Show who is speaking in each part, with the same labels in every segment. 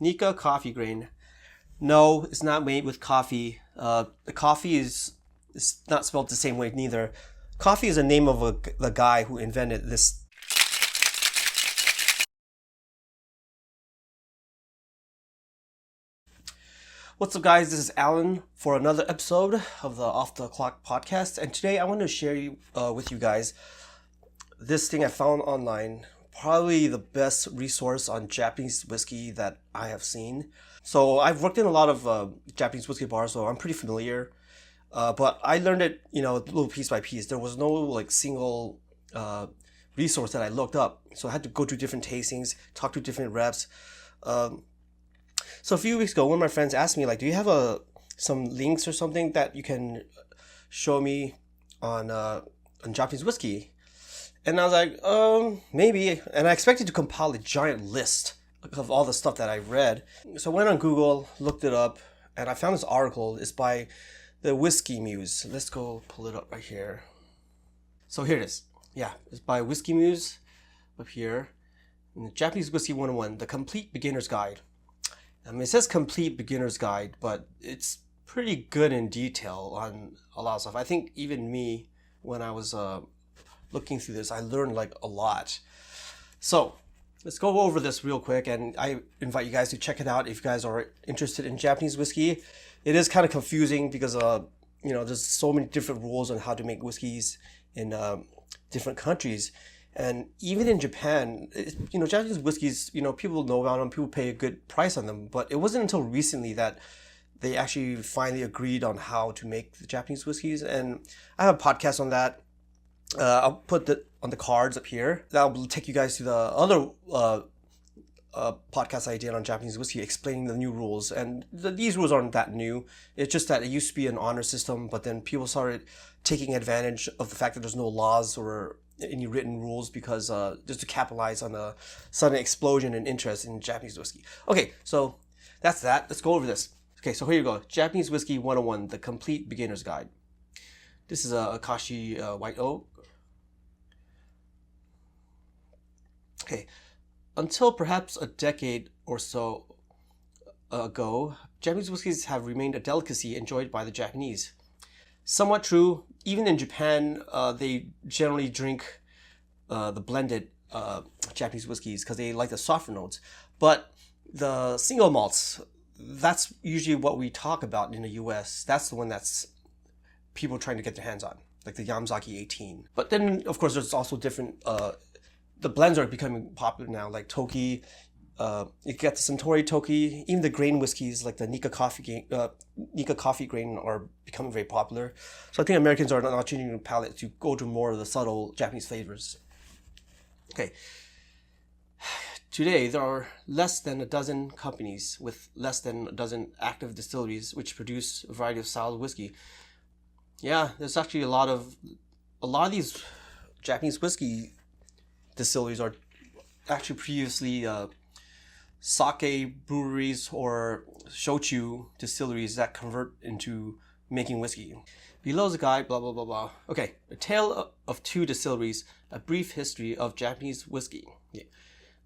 Speaker 1: Nica coffee grain. No, it's not made with coffee. The coffee is not spelled the same way neither. Coffee is the name of the guy who invented this. What's up, guys? This is Alan for another episode of the Off the Clock podcast, and today I want to share with you guys this thing I found online. Probably the best resource on Japanese whiskey that I have seen. So I've worked in a lot of Japanese whiskey bars, so I'm pretty familiar. But I learned it, little piece by piece. There was no single resource that I looked up, so I had to go to different tastings, talk to different reps. So a few weeks ago, one of my friends asked me, do you have some links or something that you can show me on Japanese whiskey? And I was like, maybe. And I expected to compile a giant list of all the stuff that I read. So I went on Google, looked it up, and I found this article. It's by the Whisky Muse. Let's go pull it up right here. So here it is. Yeah, it's by Whisky Muse up here. Japanese Whiskey 101, The Complete Beginner's Guide. It says Complete Beginner's Guide, but it's pretty good in detail on a lot of stuff. I think even me, when I was looking through this, I learned a lot. So let's go over this real quick, and I invite you guys to check it out if you guys are interested in Japanese whiskey. It is kind of confusing because there's so many different rules on how to make whiskeys in different countries. And even in Japan, Japanese whiskeys, people know about them, people pay a good price on them, but it wasn't until recently that they actually finally agreed on how to make the Japanese whiskeys. And I have a podcast on that. I'll put that on the cards up here. That'll take you guys to the other podcast I did on Japanese whiskey explaining the new rules. And these rules aren't that new. It's just that it used to be an honor system, but then people started taking advantage of the fact that there's no laws or any written rules because just to capitalize on a sudden explosion in interest in Japanese whiskey. Okay, so that's that. Let's go over this. Okay, so here you go. Japanese Whiskey 101, The Complete Beginner's Guide. This is a Akashi White Oak. Okay, until perhaps a decade or so ago, Japanese whiskeys have remained a delicacy enjoyed by the Japanese. Somewhat true. Even in Japan, they generally drink the blended Japanese whiskeys because they like the softer notes. But the single malts, that's usually what we talk about in the US. That's the one that's people trying to get their hands on, like the Yamazaki 18. But then, of course, there's also different... the blends are becoming popular now, like Toki. You get the Suntory Toki. Even the grain whiskeys, like the Nica coffee grain, are becoming very popular. So I think Americans are now changing their palate to go to more of the subtle Japanese flavors. Okay. Today, there are less than a dozen companies with less than a dozen active distilleries which produce a variety of styles of whiskey. Yeah, there's actually a lot of these Japanese whiskey distilleries are actually previously sake breweries or shochu distilleries that convert into making whiskey. Below is a guide, blah, blah, blah, blah. Okay, A Tale of Two Distilleries, a brief history of Japanese whiskey. Yeah.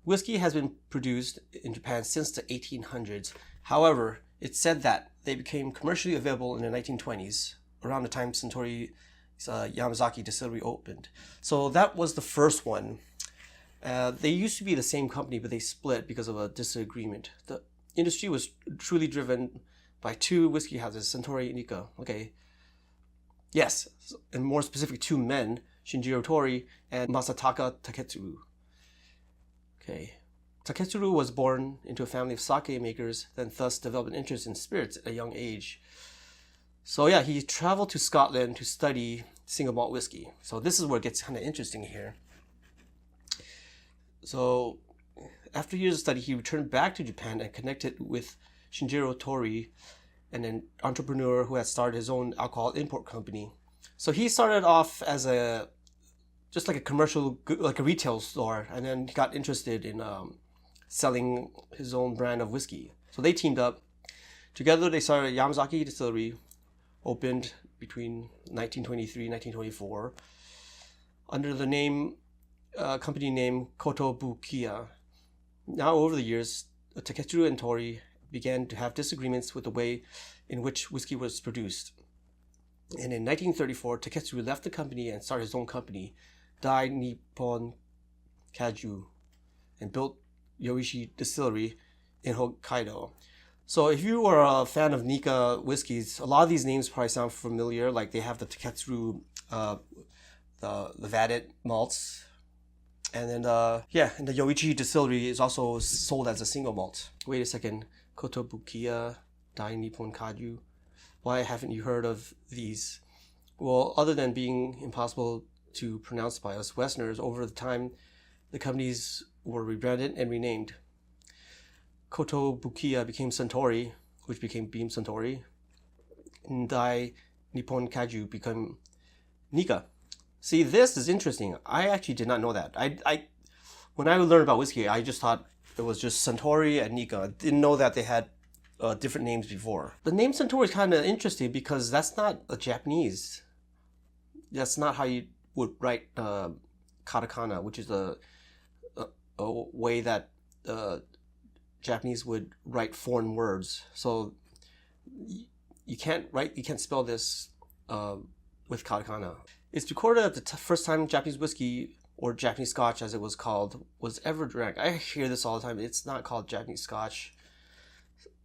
Speaker 1: Whiskey has been produced in Japan since the 1800s. However, it's said that they became commercially available in the 1920s, around the time Suntory Yamazaki distillery opened. So that was the first one. They used to be the same company, but they split because of a disagreement. The industry was truly driven by two whiskey houses, Suntory and Nica. Okay. Yes, and more specific, two men, Shinjiro Tori and Masataka Taketsuru. Okay. Taketsuru was born into a family of sake makers, then thus developed an interest in spirits at a young age. So yeah, he traveled to Scotland to study single malt whiskey. So this is where it gets kind of interesting here. So, after years of study, he returned back to Japan and connected with Shinjiro Tori, an entrepreneur who had started his own alcohol import company. So he started off as just like a commercial, like a retail store, and then he got interested in selling his own brand of whiskey. So they teamed up. Together, they started Yamazaki Distillery, opened between 1923 and 1924, under the company name Kotobukiya. Now, over the years, Taketsuru and Tori began to have disagreements with the way in which whiskey was produced. And in 1934, Taketsuru left the company and started his own company, Dai Nippon Kaju, and built Yoichi Distillery in Hokkaido. So if you are a fan of Nica whiskeys, a lot of these names probably sound familiar. Like they have the Taketsuru, the vatted malts. And then, and the Yoichi Distillery is also sold as a single malt. Wait a second. Kotobukiya, Dai Nippon Kaju. Why haven't you heard of these? Well, other than being impossible to pronounce by us Westerners, over the time, the companies were rebranded and renamed. Kotobukiya became Suntory, which became Beam Suntory. And Dai Nippon Kaju became Nica. See, this is interesting. I actually did not know that. When I learned about whiskey, I just thought it was just Suntory and Nica. I didn't know that they had different names before. The name Suntory is kind of interesting because that's not a Japanese. That's not how you would write katakana, which is a way that Japanese would write foreign words. So you can't spell this with katakana. It's recorded that the first time Japanese whiskey, or Japanese Scotch as it was called, was ever drank. I hear this all the time. It's not called Japanese Scotch.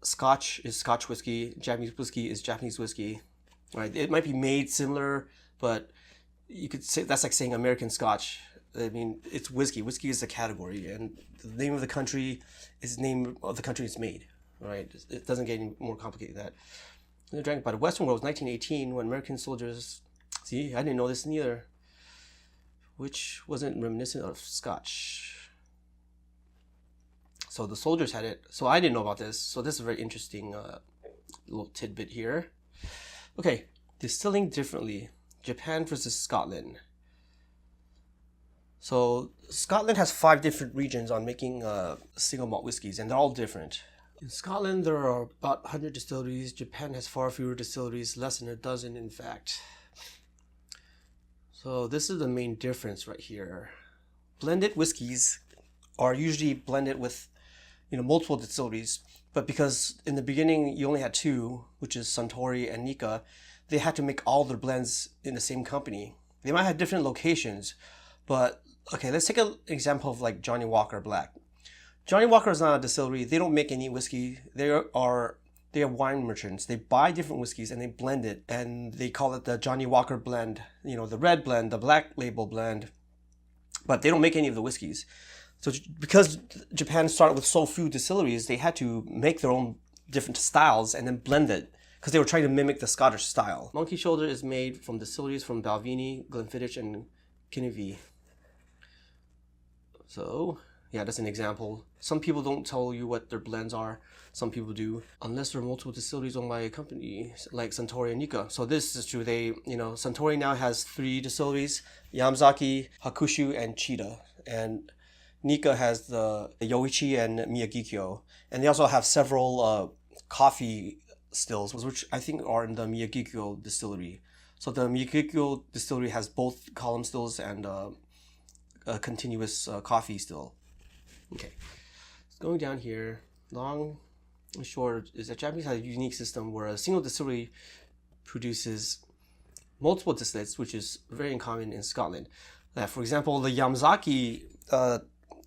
Speaker 1: Scotch is Scotch whiskey. Japanese whiskey is Japanese whiskey. Right? It might be made similar, but you could say that's like saying American Scotch. I mean, it's whiskey. Whiskey is a category, and the name of the country is the name of the country it's made. Right? It doesn't get any more complicated than that. They drank by the Western world was 1918 when American soldiers. See, I didn't know this neither. Which wasn't reminiscent of Scotch. So the soldiers had it. So I didn't know about this. So this is a very interesting little tidbit here. Okay, distilling differently. Japan versus Scotland. So Scotland has 5 different regions on making single malt whiskies, and they're all different. In Scotland, there are about 100 distilleries. Japan has far fewer distilleries, less than a dozen in fact. So this is the main difference right here. Blended whiskeys are usually blended with, multiple distilleries, but because in the beginning you only had 2, which is Suntory and Nica, they had to make all their blends in the same company. They might have different locations, but okay, let's take an example of like Johnnie Walker Black. Johnnie Walker is not a distillery. They don't make any whiskey. They are wine merchants. They buy different whiskeys and they blend it, and they call it the Johnnie Walker blend, the red blend, the black label blend, but they don't make any of the whiskeys. So because Japan started with so few distilleries, they had to make their own different styles and then blend it because they were trying to mimic the Scottish style. Monkey Shoulder is made from distilleries from Balvenie, Glenfiddich, and Kinnevie. So yeah, that's an example. Some people don't tell you what their blends are. Some people do, unless there are multiple distilleries owned by a company like Suntory and Nica. So this is true. Suntory now has 3 distilleries: Yamazaki, Hakushu, and Chita. And Nica has the Yoichi and Miyagikyo. And they also have several coffee stills, which I think are in the Miyagikyo distillery. So the Miyagikyo distillery has both column stills and a continuous coffee still. Okay, going down here, long and short is that Japanese has a unique system where a single distillery produces multiple distillates, which is very uncommon in Scotland. For example, the Yamazaki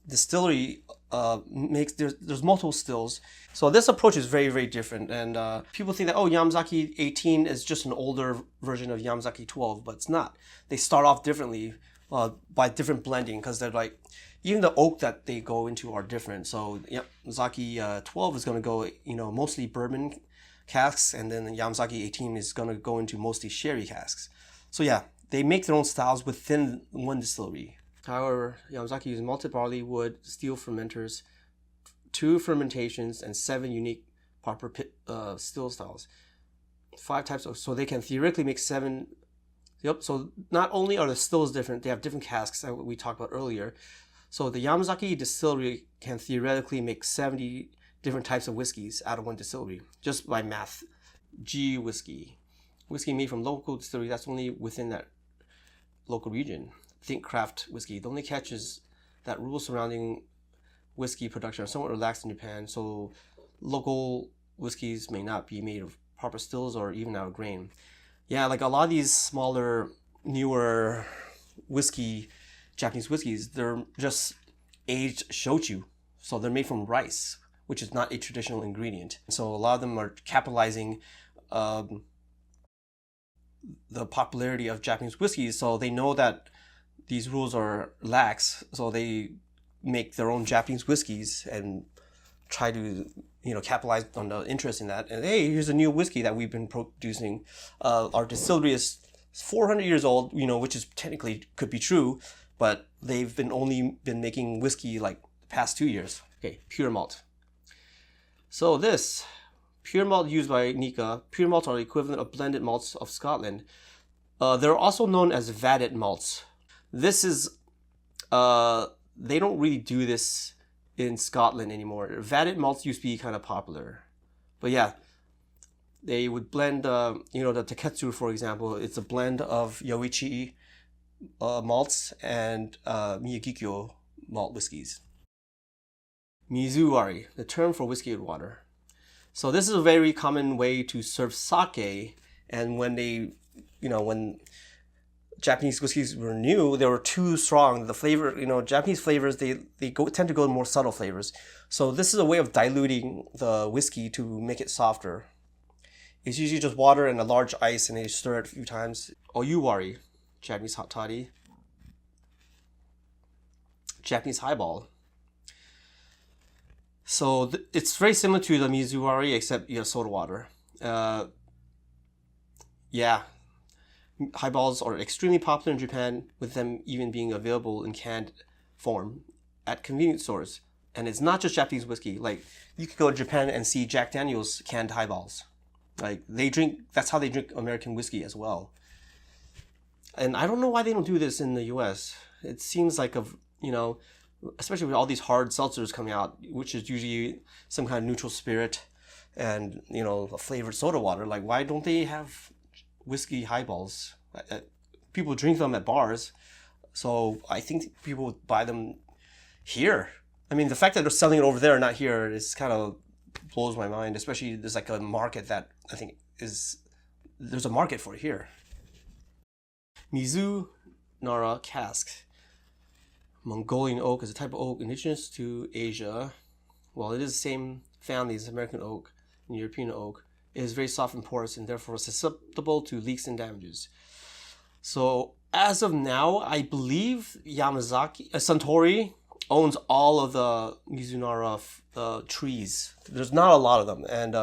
Speaker 1: distillery there's multiple stills. So this approach is very, very different. And people think that, Yamazaki 18 is just an older version of Yamazaki 12, but it's not. They start off differently by different blending, because they're like, even the oak that they go into are different. So Yamazaki 12 is going to go, mostly bourbon casks, and then Yamazaki 18 is going to go into mostly sherry casks. So yeah, they make their own styles within one distillery. However, Yamazaki uses malted barley, wood, steel fermenters, 2 fermentations, and 7 unique proper still styles. 5 types so they can theoretically make 7. Yep. So not only are the stills different, they have different casks that we talked about earlier. So the Yamazaki distillery can theoretically make 70 different types of whiskeys out of one distillery, just by math. G whiskey. Whiskey made from local distillery, that's only within that local region. Think craft whiskey. The only catch is that rules surrounding whiskey production are somewhat relaxed in Japan, so local whiskeys may not be made of proper stills or even out of grain. Yeah, like a lot of these smaller, newer Japanese whiskeys, they're just aged shochu. So they're made from rice, which is not a traditional ingredient. So a lot of them are capitalizing the popularity of Japanese whiskeys. So they know that these rules are lax, so they make their own Japanese whiskeys and try to, capitalize on the interest in that. And hey, here's a new whiskey that we've been producing. Our distillery is 400 years old, which is technically could be true, but they've only been making whiskey like the past 2 years. Okay, pure malt. So this pure malt used by Nica. Pure malts are the equivalent of blended malts of Scotland. They're also known as vatted malts. This is they don't really do this in Scotland anymore. Vatted malts used to be kind of popular, but yeah, they would blend the Taketsu, for example. It's a blend of Yoichi malts and Miyagikyo malt whiskeys. Mizuwari, the term for whiskey and water. So this is a very common way to serve sake, and when Japanese whiskeys were new, they were too strong. The flavor, Japanese flavors, they tend to go more subtle flavors. So this is a way of diluting the whiskey to make it softer. It's usually just water and a large ice, and they stir it a few times. Oyuwari, Japanese hot toddy. Japanese highball. So it's very similar to the mizuwari, except soda water. Highballs are extremely popular in Japan, with them even being available in canned form at convenience stores. And it's not just Japanese whiskey. Like, you could go to Japan and see Jack Daniel's canned highballs. Like, that's how they drink American whiskey as well. And I don't know why they don't do this in the US. It seems like especially with all these hard seltzers coming out, which is usually some kind of neutral spirit and, a flavored soda water. Like, why don't they have whiskey highballs? People drink them at bars, so I think people would buy them here. I mean, the fact that they're selling it over there and not here is kind of blows my mind, especially there's like a market that I think there's a market for it here. Mizunara cask. Mongolian oak is a type of oak indigenous to Asia. While it is the same family as American oak and European oak, it is very soft and porous and therefore susceptible to leaks and damages. So as of now, I believe Suntory owns all of the Mizunara trees. There's not a lot of them, and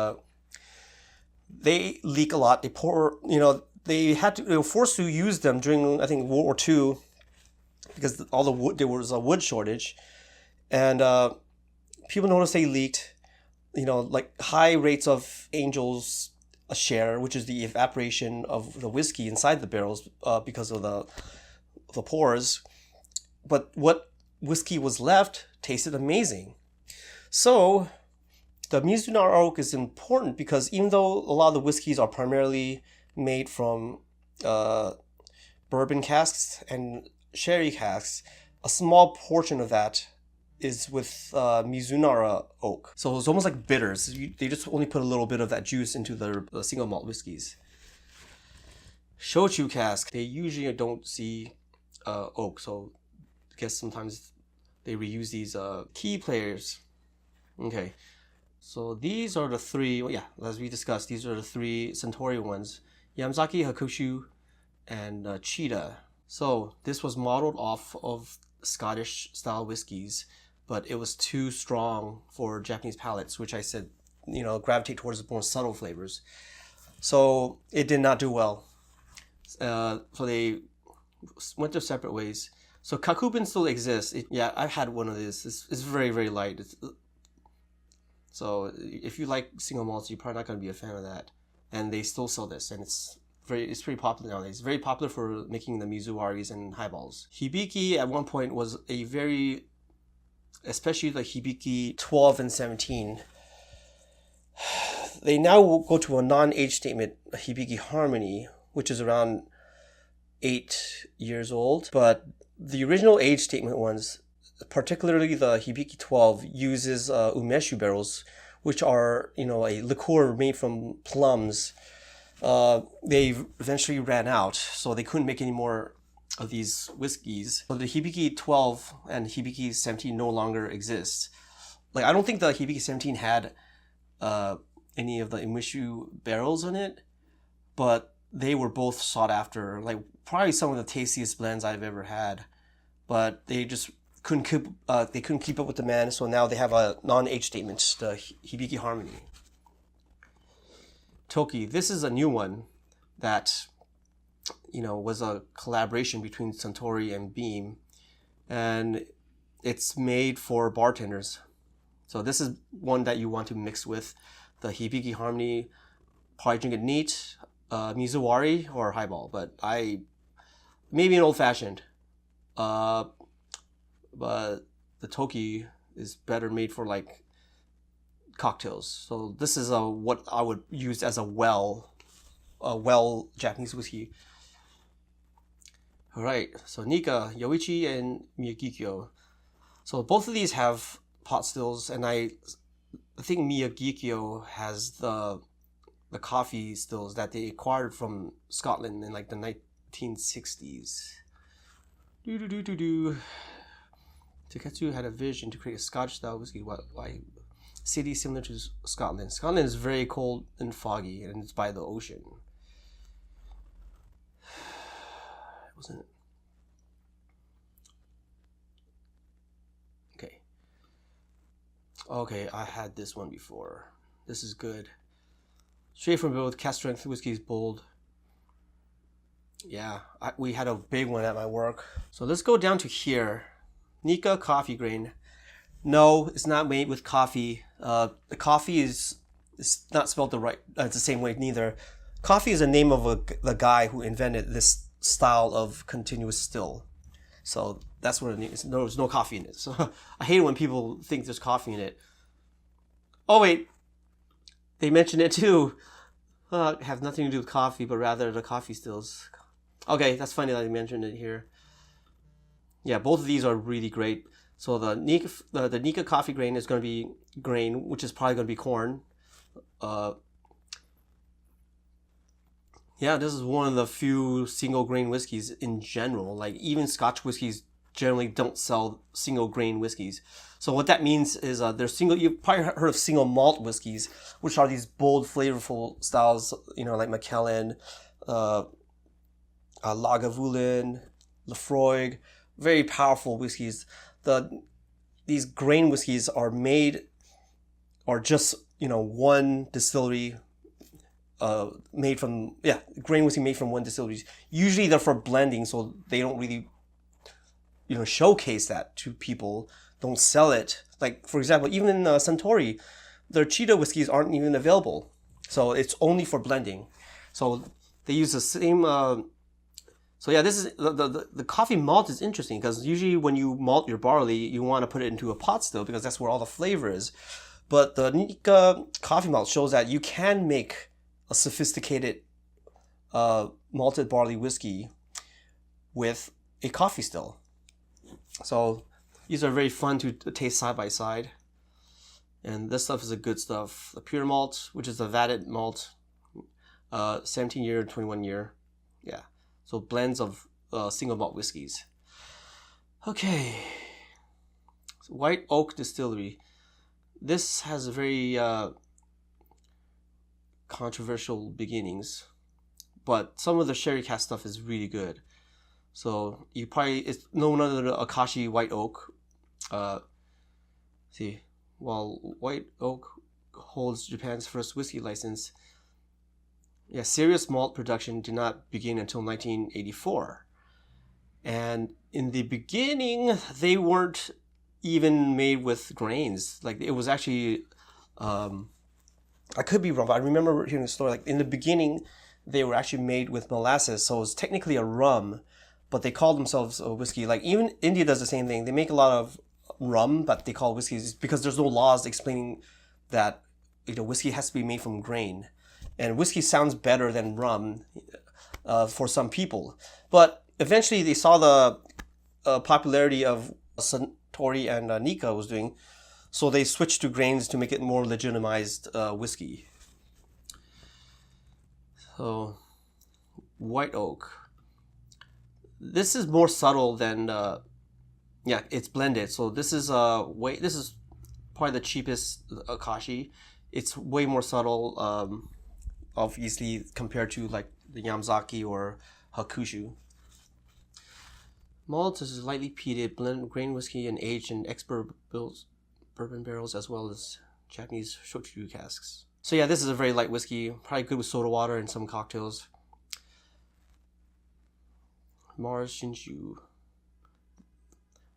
Speaker 1: they leak a lot. They pour, they were forced to use them during, I think, World War II, because there was a wood shortage, and people noticed they leaked. Like high rates of Angel's share, which is the evaporation of the whiskey inside the barrels because of the pores. But what whiskey was left tasted amazing. So the Mizunara oak is important because even though a lot of the whiskeys are primarily made from bourbon casks and sherry casks, a small portion of that is with Mizunara oak. So it's almost like bitters. They just only put a little bit of that juice into their single malt whiskeys. Shochu cask, they usually don't see oak, so I guess sometimes they reuse these key players. Okay, so these are the three, as we discussed, these are the three Suntory ones. Yamazaki, Hakushu, and Cheetah. So this was modeled off of Scottish style whiskeys, but it was too strong for Japanese palates, which I said, gravitate towards the more subtle flavors. So it did not do well. So they went their separate ways. So Kakubin still exists. I've had one of these. It's very, very light. So if you like single malts, you're probably not going to be a fan of that. And they still sell this, and it's pretty popular nowadays. It's very popular for making the mizuwaris and highballs. Hibiki at one point was especially the Hibiki 12 and 17. They now go to a non-age statement, Hibiki Harmony, which is around 8 years old. But the original age statement ones particularly the Hibiki 12 uses umeshu barrels, which are, a liqueur made from plums. They eventually ran out, so they couldn't make any more of these whiskeys. So the Hibiki 12 and Hibiki 17 no longer exist. Like, I don't think the Hibiki 17 had any of the umeshu barrels in it, but they were both sought after. Like, probably some of the tastiest blends I've ever had. But they just couldn't keep up with demand, so now they have a non-age statement, the Hibiki Harmony. Toki, this is a new one that, was a collaboration between Suntory and Beam, and it's made for bartenders. So this is one that you want to mix with the Hibiki Harmony. Probably drink it neat, mizuwari or highball, but maybe an old-fashioned. But the Toki is better made for like cocktails. So this is what I would use as a well Japanese whiskey. All right, so Nica, Yoichi, and Miyagikyo. So both of these have pot stills, and I think Miyagikyo has the coffee stills that they acquired from Scotland in like the 1960s. Taketsu had a vision to create a Scotch-style whiskey. Why? City similar to Scotland. Scotland is very cold and foggy, and it's by the ocean. Wasn't it? Okay, I had this one before. This is good. Straight from both cast strength whiskey is bold. Yeah, we had a big one at my work. So let's go down to here. Nica coffee grain. No, it's not made with coffee. The coffee is not spelled the same way neither. Coffee is the name of the guy who invented this style of continuous still. So that's what it is. There's no coffee in it. So I hate it when people think there's coffee in it. Oh wait, they mentioned it too. Have nothing to do with coffee, but rather the coffee stills. Okay, that's funny that they mentioned it here. Yeah, both of these are really great. So the Nica coffee grain is going to be grain, which is probably going to be corn. Yeah, this is one of the few single grain whiskeys in general. Like, even Scotch whiskeys generally don't sell single grain whiskeys. So what that means is you've probably heard of single malt whiskeys, which are these bold, flavorful styles, like Michelin, Lagavulin, Lafroig, very powerful whiskeys. These grain whiskeys are just one distillery grain whiskey made from one distillery. Usually they're for blending, so they don't really showcase that to people, don't sell it. Like, for example, even in Suntory, their Cheetah whiskeys aren't even available, so it's only for blending. So they use the same so yeah, this is the coffee malt is interesting, because usually when you malt your barley, you want to put it into a pot still, because that's where all the flavor is. But the Nica coffee malt shows that you can make a sophisticated malted barley whiskey with a coffee still. So these are very fun to taste side by side. And this stuff is the good stuff. The pure malt, which is the vatted malt, 17 year, 21 year. Yeah. So blends of single malt whiskeys. Okay. So White Oak Distillery. This has a very controversial beginnings, but some of the sherry cask stuff is really good. So it's known under the Akashi White Oak. While White Oak holds Japan's first whiskey license, serious malt production did not begin until 1984. And in the beginning, they weren't even made with grains. Like, it was actually, I could be wrong, but I remember hearing the story. Like, in the beginning, they were actually made with molasses, so it was technically a rum, but they called themselves a whiskey. Like, even India does the same thing. They make a lot of rum, but they call it whiskeys because there's no laws explaining that whiskey has to be made from grain. And whiskey sounds better than rum for some people. But eventually they saw the popularity of Suntory Suntory and Nica was doing. So they switched to grains to make it more legitimized whiskey. So, white oak. This is more subtle than, yeah, it's blended. So this is this is probably the cheapest Akashi. It's way more subtle, obviously, compared to like the Yamazaki or Hakushu. Malt is lightly peated, blended grain whiskey and aged in expert bourbon barrels as well as Japanese shochu casks. So yeah, this is a very light whiskey, probably good with soda water and some cocktails. Mars Shinju.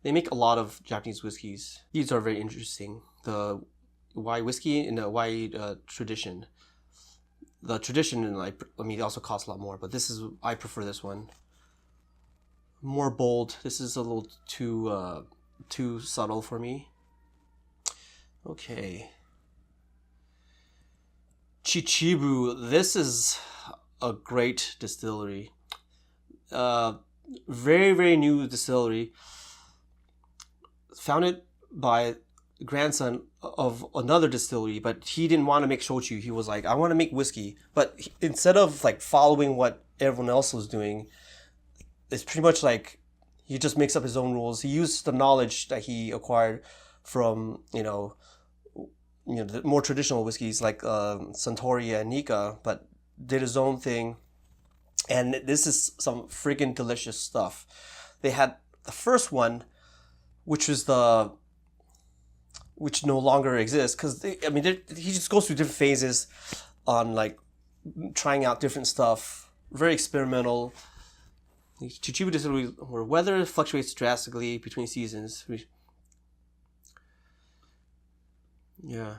Speaker 1: They make a lot of Japanese whiskeys. These are very interesting. The Hawaii whiskey in the Hawaii tradition. The tradition, I mean, it also costs a lot more, but I prefer this one. More bold. This is a little too subtle for me. Okay. Chichibu. This is a great distillery. Very, very new distillery. Founded by the grandson of another distillery, but he didn't want to make shochu. He was like, I want to make whiskey. But instead of like following what everyone else was doing, it's pretty much like he just makes up his own rules. He used the knowledge that he acquired from, the more traditional whiskeys like Suntory and Nica, but did his own thing. And this is some friggin' delicious stuff. They had the first one, which no longer exists, because he just goes through different phases on like trying out different stuff. Very experimental. Chichibu distillery where weather fluctuates drastically between seasons. Yeah.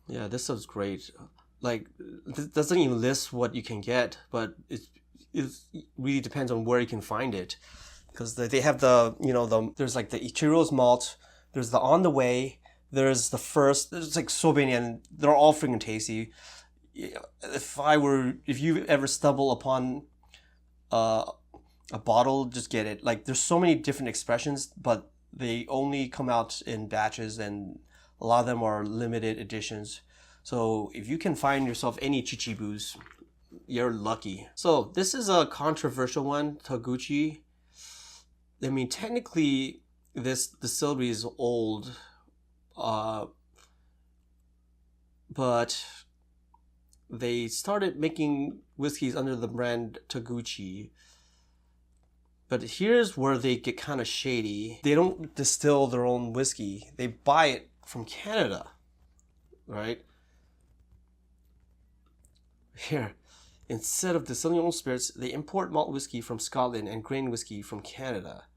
Speaker 1: Yeah, this sounds great. Like, this doesn't even list what you can get, but it really depends on where you can find it. Because they have there's like the Ichiro's malt, there's the On the Way, there's the first, there's like so many, and they're all freaking tasty. If you ever stumble upon a bottle, just get it. Like, there's so many different expressions, but they only come out in batches, and a lot of them are limited editions. So if you can find yourself any Chichibus, you're lucky. So this is a controversial one, Taguchi. I mean, technically, this distillery is old, but they started making whiskeys under the brand Taguchi. But here's where they get kind of shady. They don't distill their own whiskey. They buy it from Canada, right? Here, instead of distilling their own spirits, they import malt whiskey from Scotland and grain whiskey from Canada.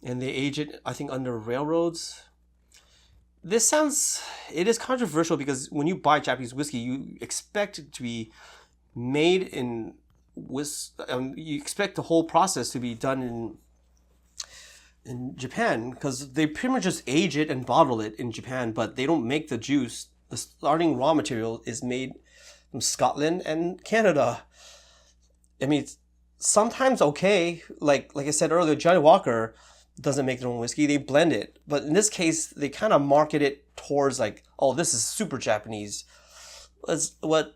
Speaker 1: And they age it, I think, under railroads. It is controversial because when you buy Japanese whiskey, you expect it to be made in you expect the whole process to be done in Japan, because they pretty much just age it and bottle it in Japan, but they don't make the juice. The starting raw material is made from Scotland and Canada. I mean, it's sometimes okay. Like I said earlier, Johnny Walker doesn't make their own whiskey. They blend it. But in this case, they kind of market it towards like, oh, this is super Japanese. It's not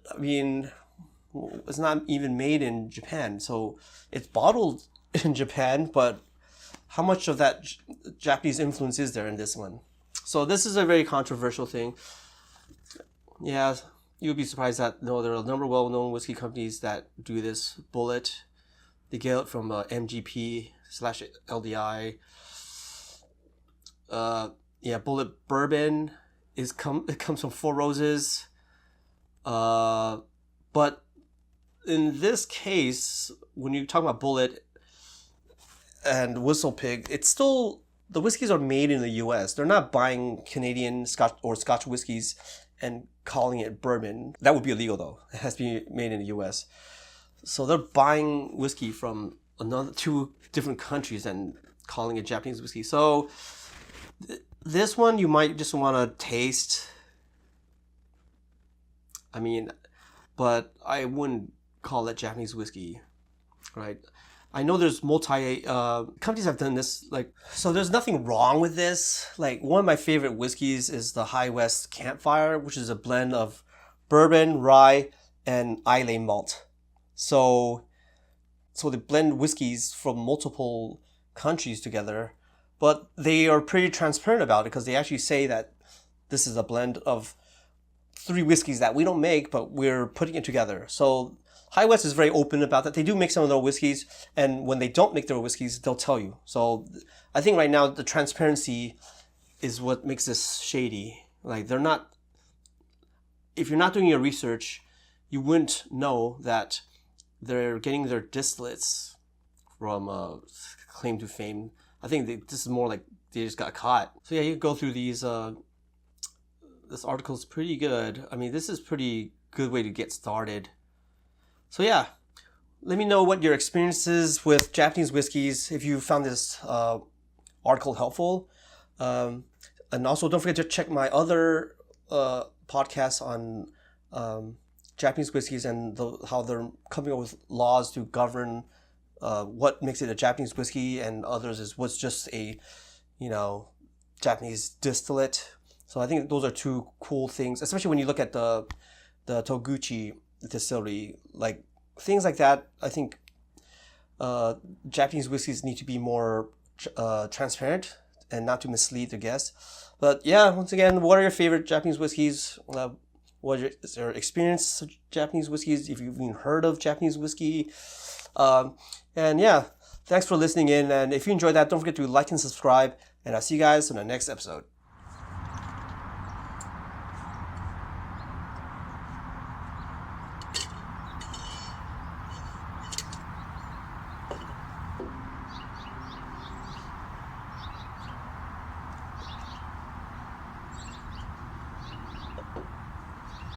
Speaker 1: even made in Japan. So it's bottled in Japan, but how much of that Japanese influence is there in this one? So this is a very controversial thing. Yeah, you'd be surprised that there are a number of well-known whiskey companies that do this. Bullet, they get it from MGP/LDI. Bullet Bourbon it comes from Four Roses. But in this case, when you talk about Bullet and Whistle Pig, it's still, the whiskeys are made in the U.S. They're not buying Canadian Scotch whiskeys and calling it bourbon. That would be illegal though. It has to be made in the U.S. So they're buying whiskey from two different countries and calling it Japanese whiskey. So this one you might just want to taste. But I wouldn't call it Japanese whiskey, right? I know there's companies have done this, like, so there's nothing wrong with this. Like, one of my favorite whiskeys is the High West Campfire, which is a blend of bourbon, rye, and Islay malt. So they blend whiskeys from multiple countries together, but they are pretty transparent about it because they actually say that this is a blend of 3 whiskeys that we don't make, but we're putting it together. So High West is very open about that. They do make some of their whiskeys, and when they don't make their whiskeys, they'll tell you. So I think right now the transparency is what makes this shady. Like, they're not, if you're not doing your research, you wouldn't know that they're getting their distillates from claim to fame. I think this is more like they just got caught. So yeah, you go through these. This article is pretty good. I mean, this is pretty good way to get started. So yeah, let me know what your experiences with Japanese whiskeys, if you found this article helpful. And also don't forget to check my other podcasts on Japanese whiskeys and how they're coming up with laws to govern what makes it a Japanese whiskey, and others is what's just a, Japanese distillate. So I think those are 2 cool things, especially when you look at the Taguchi distillery, like things like that. I think Japanese whiskeys need to be more transparent and not to mislead the guests. But yeah, once again, what are your favorite Japanese whiskeys? What is your experience of Japanese whiskeys? If you've even heard of Japanese whiskey. And yeah, thanks for listening in. And if you enjoyed that, don't forget to like and subscribe. And I'll see you guys in the next episode.